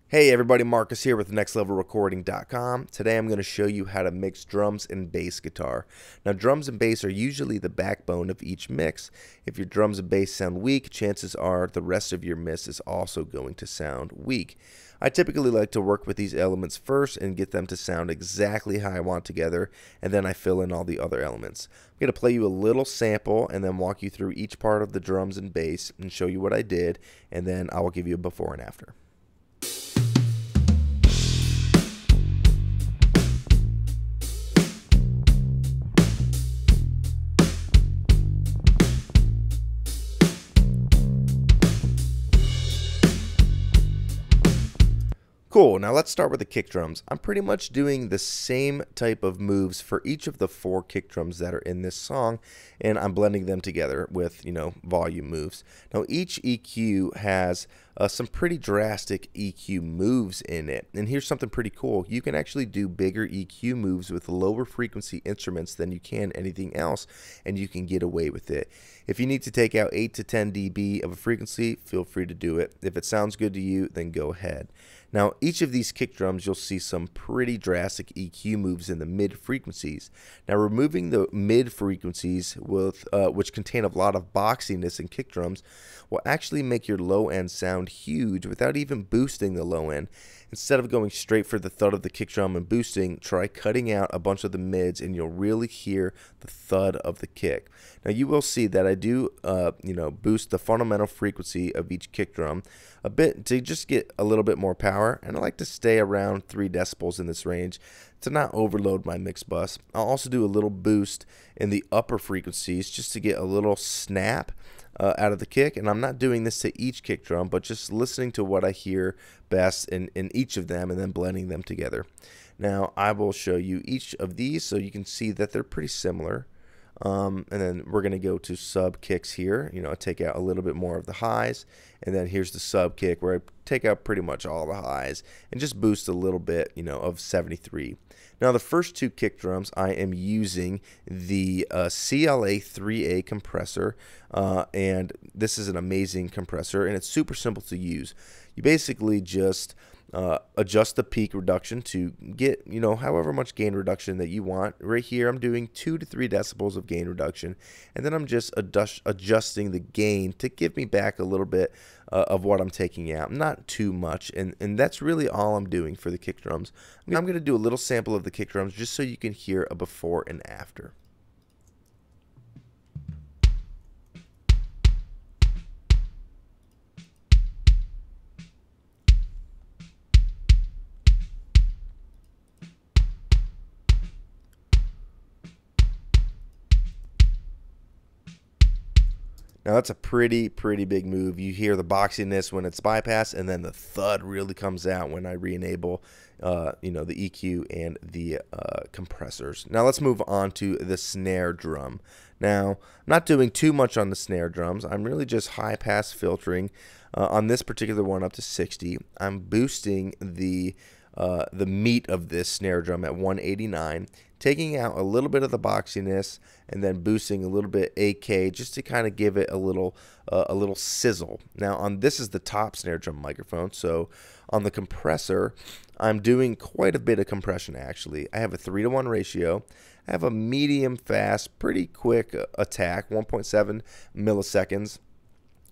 Hey everybody, Marcus here with NextLevelRecording.com. Today I'm going to show you how to mix drums and bass guitar. Now drums and bass are usually the backbone of each mix. If your drums and bass sound weak, chances are the rest of your mix is also going to sound weak. I typically like to work with these elements first and get them to sound exactly how I want together, and then I fill in all the other elements. I'm going to play you a little sample and then walk you through each part of the drums and bass and show you what I did, and then I will give you a before and after. Cool, now let's start with the kick drums. I'm pretty much doing the same type of moves for each of the 4 kick drums that are in this song, and I'm blending them together with, volume moves. Now each EQ has some pretty drastic EQ moves in it, and here's something pretty cool. You can actually do bigger EQ moves with lower frequency instruments than you can anything else, and you can get away with it. If you need to take out 8 to 10 dB of a frequency, feel free to do it. If it sounds good to you, then go ahead. Now, each of these kick drums, you'll see some pretty drastic EQ moves in the mid frequencies. Now, removing the mid frequencies, which contain a lot of boxiness in kick drums, will actually make your low end sound huge without even boosting the low end. Instead of going straight for the thud of the kick drum and boosting, try cutting out a bunch of the mids, and you'll really hear the thud of the kick. Now, you will see that I do, boost the fundamental frequency of each kick drum a bit to just get a little bit more power, and I like to stay around 3 decibels in this range to not overload my mix bus. I'll also do a little boost in the upper frequencies just to get a little snap out of the kick, and I'm not doing this to each kick drum, but just listening to what I hear best in each of them and then blending them together. Now I will show you each of these so you can see that they're pretty similar. And then we're going to go to sub kicks here. I take out a little bit more of the highs, and then here's the sub kick where I take out pretty much all the highs and just boost a little bit, of 73. Now the first 2 kick drums, I am using the CLA 3A compressor, and this is an amazing compressor, and it's super simple to use. You basically just adjust the peak reduction to get, however much gain reduction that you want. Right here, I'm doing 2 to 3 decibels of gain reduction, and then I'm just adjusting the gain to give me back a little bit of what I'm taking out. Not too much, and that's really all I'm doing for the kick drums. I'm going to do a little sample of the kick drums just so you can hear a before and after. Now that's a pretty big move. You hear the boxiness when it's bypassed, and then the thud really comes out when I re-enable, the EQ and the compressors. Now let's move on to the snare drum. Now, I'm not doing too much on the snare drums. I'm really just high pass filtering on this particular one up to 60. I'm boosting the meat of this snare drum at 189, taking out a little bit of the boxiness and then boosting a little bit AK just to kind of give it a little sizzle. Now this is the top snare drum microphone, so on the compressor I'm doing quite a bit of compression actually. I have a 3-to-1 ratio. I have a medium fast, pretty quick attack, 1.7 milliseconds,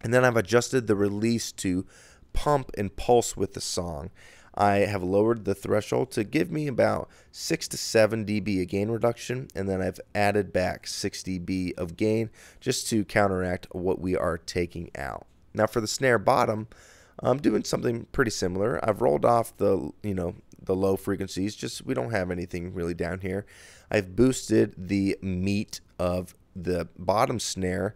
and then I've adjusted the release to pump and pulse with the song. I have lowered the threshold to give me about 6 to 7 dB of gain reduction, and then I've added back 6 dB of gain just to counteract what we are taking out. Now for the snare bottom, I'm doing something pretty similar. I've rolled off the low frequencies, just we don't have anything really down here. I've boosted the meat of the bottom snare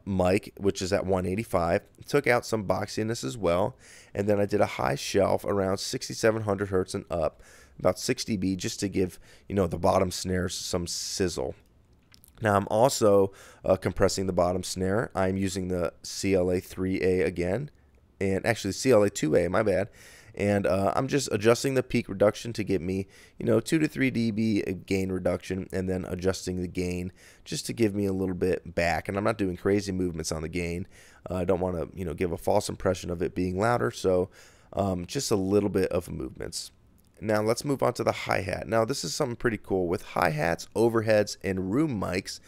mic, which is at 185, took out some boxiness as well, and then I did a high shelf around 6700 hertz and up, about 6 dB, just to give the bottom snares some sizzle. Now I'm also compressing the bottom snare. I'm using the CLA 3A again, and actually CLA 2A, my bad. And I'm just adjusting the peak reduction to get me, 2 to 3 dB gain reduction, and then adjusting the gain just to give me a little bit back. And I'm not doing crazy movements on the gain. I don't want to, give a false impression of it being louder. So just a little bit of movements. Now let's move on to the hi-hat. Now this is something pretty cool. With hi-hats, overheads, and room mics,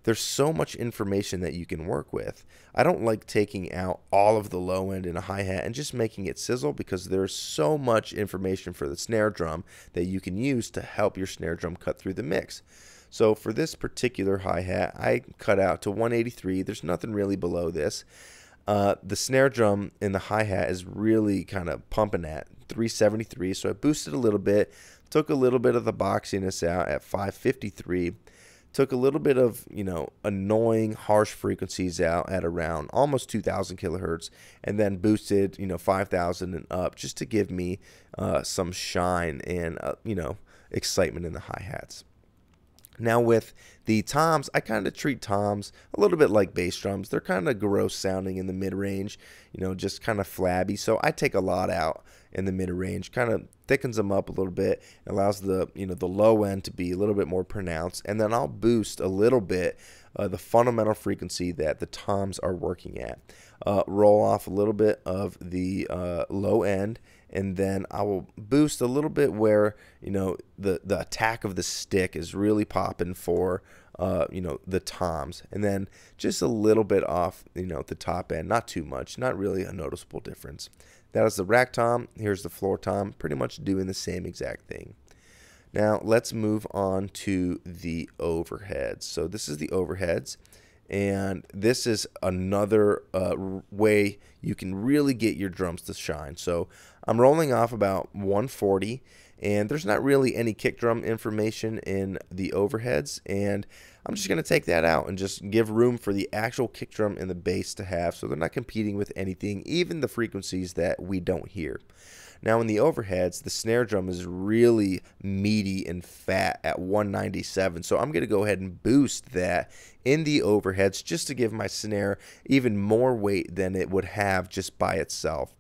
there's so much information that you can work with. I don't like taking out all of the low end in a hi-hat and just making it sizzle, because there's so much information for the snare drum that you can use to help your snare drum cut through the mix. So for this particular hi-hat, I cut out to 183. There's nothing really below this. The snare drum in the hi-hat is really kind of pumping at 373, so I boosted a little bit, took a little bit of the boxiness out at 553, took a little bit of, annoying harsh frequencies out at around almost 2000 kilohertz, and then boosted, 5000 and up, just to give me some shine and, excitement in the hi-hats. Now with the toms, I kind of treat toms a little bit like bass drums. They're kind of gross sounding in the mid-range, just kind of flabby. So I take a lot out in the mid-range, kind of thickens them up a little bit, allows the the low end to be a little bit more pronounced, and then I'll boost a little bit the fundamental frequency that the toms are working at. Roll off a little bit of the low end, and then I will boost a little bit where the attack of the stick is really popping for the toms, and then just a little bit off the top end, not too much, not really a noticeable difference. That is the rack tom. Here's the floor tom, pretty much doing the same exact thing. Now let's move on to the overheads. So this is the overheads, and this is another way you can really get your drums to shine. So I'm rolling off about 140, and there's not really any kick drum information in the overheads, and I'm just going to take that out and just give room for the actual kick drum and the bass to have, so they're not competing with anything, even the frequencies that we don't hear. Now in the overheads, the snare drum is really meaty and fat at 197, so I'm going to go ahead and boost that in the overheads just to give my snare even more weight than it would have just by itself.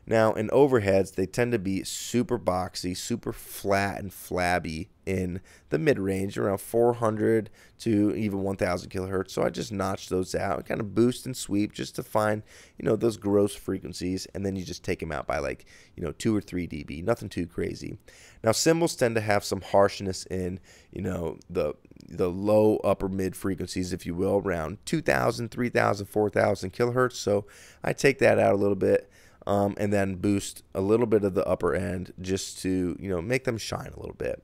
Now in overheads, they tend to be super boxy, super flat and flabby in the mid-range, around 400 to even 1000 kilohertz. So I just notch those out, kind of boost and sweep just to find, those gross frequencies, and then you just take them out by like, 2 or 3 dB, nothing too crazy. Now cymbals tend to have some harshness in, the low upper mid frequencies, if you will, around 2000, 3000, 4000 kilohertz. So I take that out a little bit. And then boost a little bit of the upper end just to make them shine a little bit.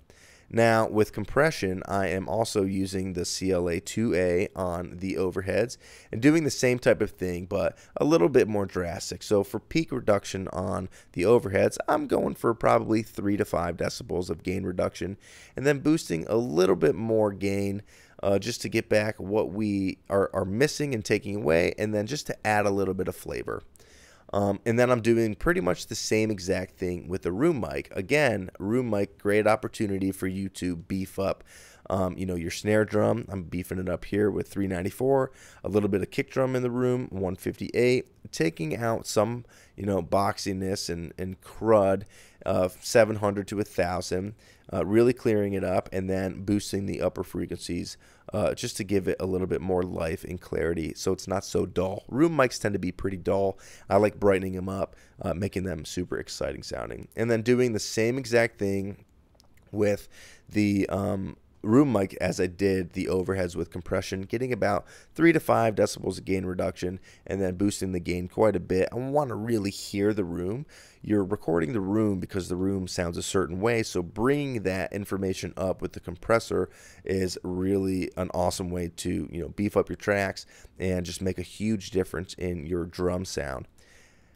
Now with compression, I am also using the CLA 2A on the overheads and doing the same type of thing, but a little bit more drastic. So for peak reduction on the overheads, I'm going for probably 3 to 5 decibels of gain reduction, and then boosting a little bit more gain just to get back what we are missing and taking away, and then just to add a little bit of flavor. And then I'm doing pretty much the same exact thing with the room mic. Again, room mic, great opportunity for you to beef up, your snare drum. I'm beefing it up here with 394, a little bit of kick drum in the room, 158, taking out some, boxiness and crud of 700 to 1000, really clearing it up, and then boosting the upper frequencies just to give it a little bit more life and clarity so it's not so dull. Room mics tend to be pretty dull. I like brightening them up, making them super exciting sounding. And then doing the same exact thing with the room mic as I did the overheads with compression, getting about 3 to 5 decibels of gain reduction, and then boosting the gain quite a bit. I want to really hear the room. You're recording the room because the room sounds a certain way, so bringing that information up with the compressor is really an awesome way to beef up your tracks and just make a huge difference in your drum sound.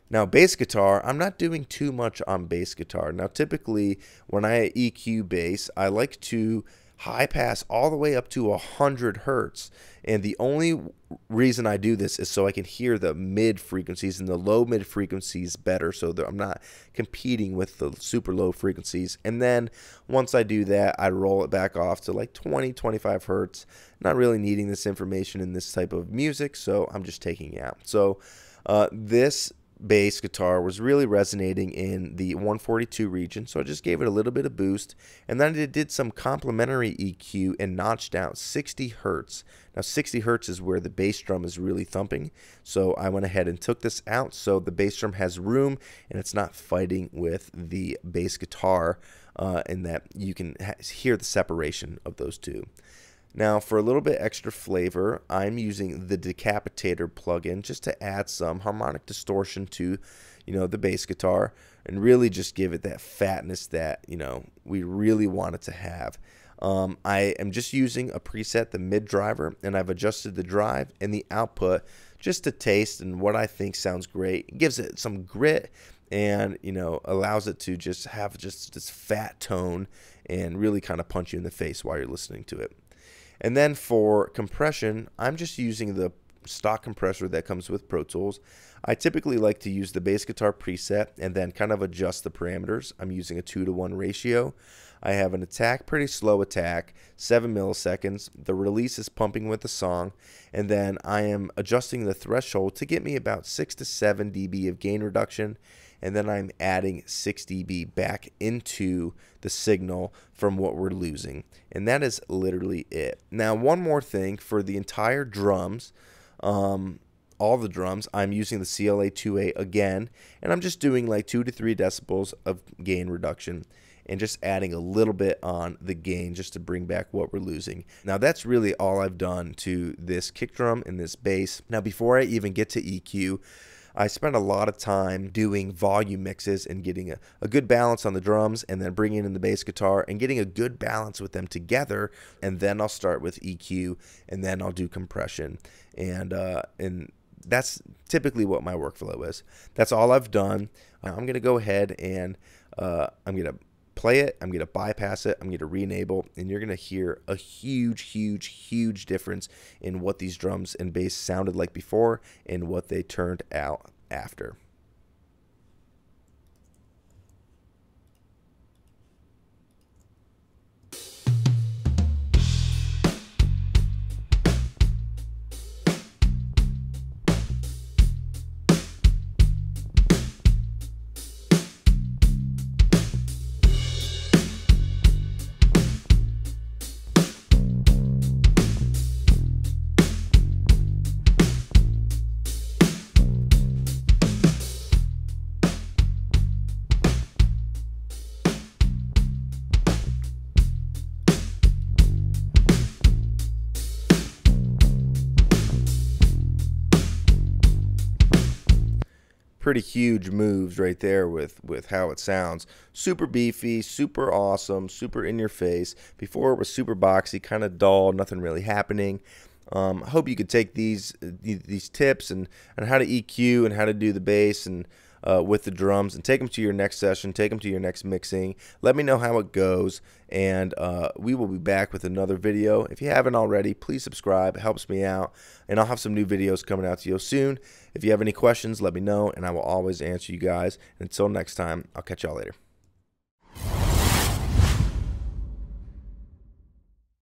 Now bass guitar, I'm not doing too much on bass guitar. Now typically when I EQ bass, I like to high pass all the way up to 100 hertz, and the only reason I do this is so I can hear the mid frequencies and the low mid frequencies better, so that I'm not competing with the super low frequencies. And then once I do that, I roll it back off to like 20-25 hertz. Not really needing this information in this type of music, so I'm just taking it out. So this bass guitar was really resonating in the 142 region, so I just gave it a little bit of boost, and then I did some complementary EQ and notched out 60 hertz. Now 60 hertz is where the bass drum is really thumping, so I went ahead and took this out so the bass drum has room and it's not fighting with the bass guitar, and that you can hear the separation of those two. Now, for a little bit extra flavor, I'm using the Decapitator plugin just to add some harmonic distortion to, the bass guitar, and really just give it that fatness that, we really want it to have. I am just using a preset, the mid driver, and I've adjusted the drive and the output just to taste and what I think sounds great. It gives it some grit and, allows it to just have just this fat tone and really kind of punch you in the face while you're listening to it. And then for compression, I'm just using the stock compressor that comes with Pro Tools. I typically like to use the bass guitar preset and then kind of adjust the parameters. I'm using a 2-to-1 ratio. I have an attack, pretty slow attack, 7 milliseconds. The release is pumping with the song, and then I am adjusting the threshold to get me about 6 to 7 dB of gain reduction, and then I'm adding 6 dB back into the signal from what we're losing. And that is literally it. Now, one more thing for the entire drums, all the drums, I'm using the CLA2A again, and I'm just doing like 2 to 3 decibels of gain reduction and just adding a little bit on the gain just to bring back what we're losing. Now that's really all I've done to this kick drum and this bass. Now before I even get to EQ, I spent a lot of time doing volume mixes and getting a good balance on the drums, and then bringing in the bass guitar and getting a good balance with them together, and then I'll start with EQ, and then I'll do compression, and that's typically what my workflow is. That's all I've done. I'm going to go ahead and I'm going to play it, I'm going to bypass it, I'm going to re-enable, and you're going to hear a huge difference in what these drums and bass sounded like before and what they turned out after. Pretty huge moves right there with how it sounds. Super beefy, super awesome, super in your face. Before it was super boxy, kind of dull, nothing really happening. I hope you could take these tips and how to EQ and how to do the bass and with the drums and take them to your next session, take them to your next mixing. Let me know how it goes, and we will be back with another video. If you haven't already, please subscribe. It helps me out, and I'll have some new videos coming out to you soon. If you have any questions, let me know, and I will always answer you guys. Until next time, I'll catch y'all later.